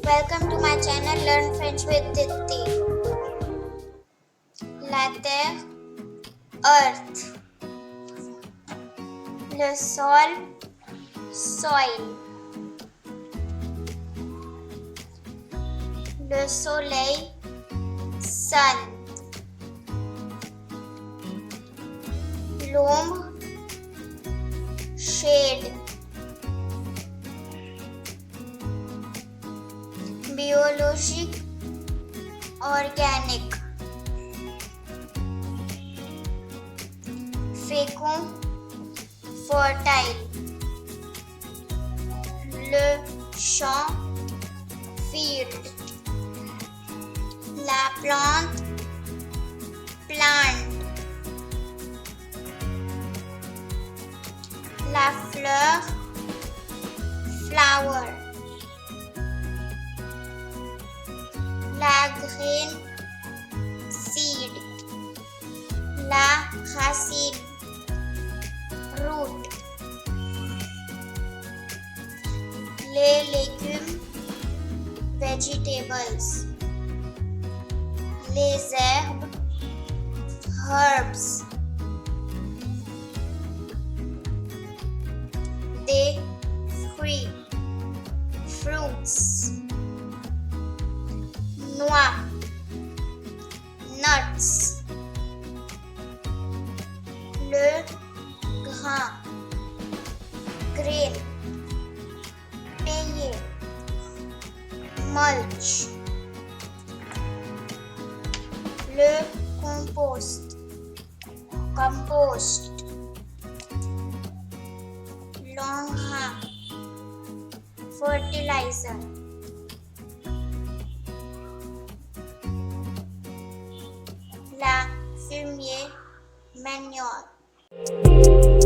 Welcome to my channel Learn French with Diti. La terre, earth. Le sol, soil. Le soleil, sun. L'ombre, shade. Biologique Organic. Fécond, fertile. Le champ, field. La plante, plant. La fleur, flower. La graine, seed. La racine, root. Les légumes, vegetables. Les herbes, herbs. Des fruits, fruits. Noix, nuts. Le grain, grain. Pailler, mulch. Le compost, compost. L'engrais, fertilizer. La fumier, manure.